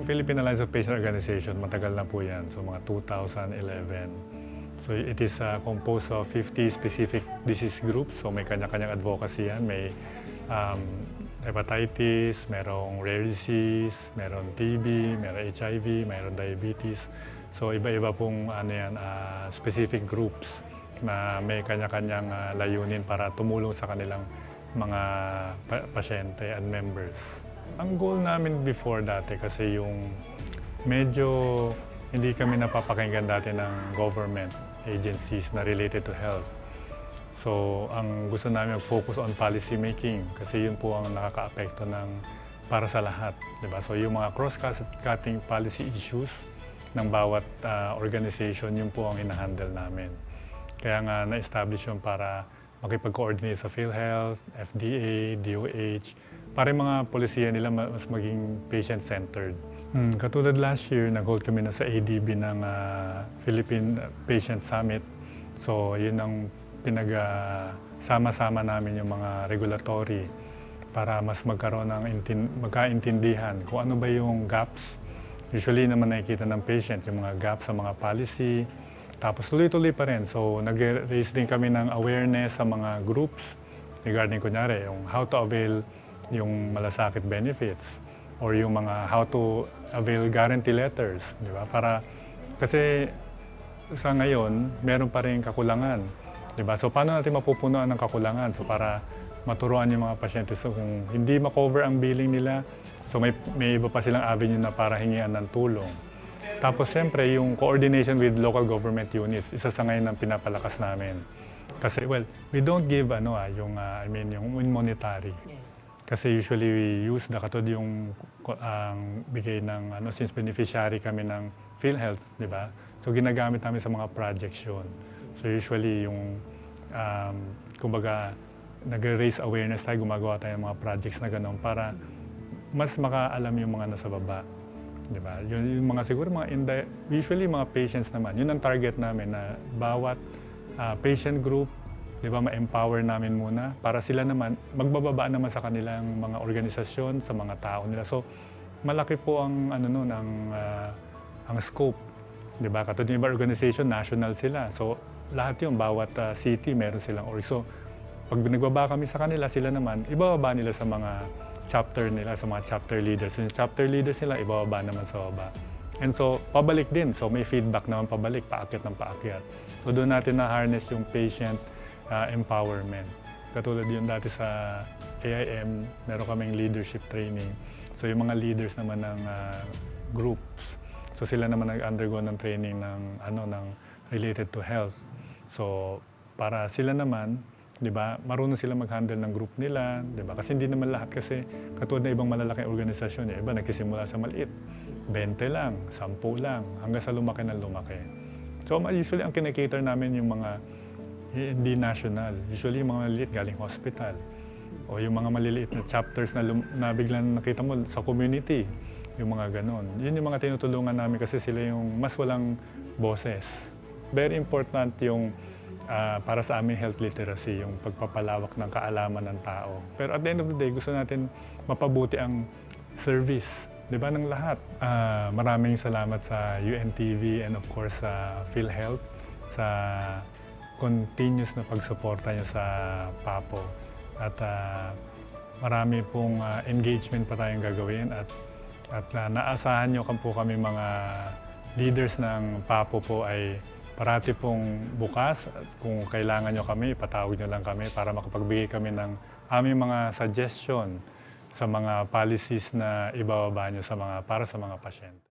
Philippine Alliance of Patient Organization, matagal na po yan. So mga 2011. So it is composed of 50 specific disease groups. So may kanya-kanyang advocacy yan. May hepatitis, merong rare disease, meron TB, meron HIV, meron diabetes. So iba-iba pong specific groups na may kanya-kanyang layunin para tumulong sa kanilang mga pasyente and members. Ang goal namin before dati kasi yung medyo hindi kami napapakinggan dati ng government agencies na related to health. So ang gusto namin focus on policy making kasi yun po ang nakakaapekto ng para sa lahat, di ba? So yung mga cross-cutting policy issues ng bawat organization, yun po ang ina-handle namin. Kaya nga na-establish yun para makipag-coordinate sa PhilHealth, FDA, DOH, para yung mga polisiya nila mas maging patient-centered. Katulad last year, nag-hold kami na sa ADB ng Philippine Patient Summit. So yun ang sama-sama namin yung mga regulatory para mas magkaroon ng magkaintindihan kung ano ba yung gaps. Usually naman nakikita ng patient yung mga gaps sa mga policy. Tapos tuloy-tuloy pa rin. So nag-raise din kami ng awareness sa mga groups regarding kunyari yung how to avail yung malasakit benefits or yung mga how to avail guarantee letters, di ba? Para kasi sa ngayon, meron pa rin kakulangan, di ba? So paano natin mapupunuan ng kakulangan? So para maturuan yung mga pasyente so kung hindi ma-cover ang billing nila, so may iba pa silang avenue na para hingian ng tulong. Tapos siyempre yung coordination with local government units, isa sa ngayon ang pinapalakas namin. Kasi well, we don't give yung monetary. Kasi usually we use katulad yung bigay ng since beneficiary kami ng PhilHealth, di ba? So ginagamit namin sa mga projects yun. So usually yung kumbaga nag-raise awareness tayo, gumagawa tayo ng mga projects na gano'n para mas makaalam yung mga nasa baba. Di ba? Yung mga siguro usually mga patients naman, yun ang target namin na bawat patient group, di ba, ma-empower namin muna para sila naman magbababa naman sa kanilang mga organisasyon, sa mga tao nila. So malaki po ang ang scope, di ba? Katulad yung iba organization, national sila. So lahat yun, bawat city meron silang so pag nagbaba kami sa kanila, sila naman ibababa nila sa mga chapter nila, sa mga chapter leaders. Yung chapter leaders nila, ibababa naman sa baba. And so, pabalik din. So, may feedback naman pabalik, paakyat ng paakyat. So, doon natin na-harness yung patient empowerment. Katulad yun dati sa AIM, meron kaming leadership training. So, yung mga leaders naman ng groups, so sila naman nag-undergo ng training ng related to health. So, para sila naman, di ba, marunong sila mag-handle ng group nila, di ba? Kasi hindi naman lahat kasi katulad na ibang malalaking organisasyon, iba nagsisimula sa maliit, 20 lang, 10 lang, hanggang sa lumaki ng lumaki. So usually ang kinikater namin yung mga hindi national, usually yung mga maliliit galing hospital o yung mga maliliit na chapters na biglang nakita mo sa community, yung mga ganon. Yun yung mga tinutulungan namin kasi sila yung mas walang boses. Very important yung para sa amin health literacy, yung pagpapalawak ng kaalaman ng tao. Pero at the end of the day, gusto natin mapabuti ang service, di ba, ng lahat. Maraming salamat sa UNTV and of course sa PhilHealth sa continuous na pagsuporta niyo sa PAPO. At marami pong engagement pa tayong gagawin at naasahan niyo po kami mga leaders ng PAPO po ay parati pong bukas. Kung kailangan nyo kami, ipatawag nyo lang kami para makapagbigay kami ng aming mga suggestion sa mga policies na ibababa nyo para sa mga pasyente.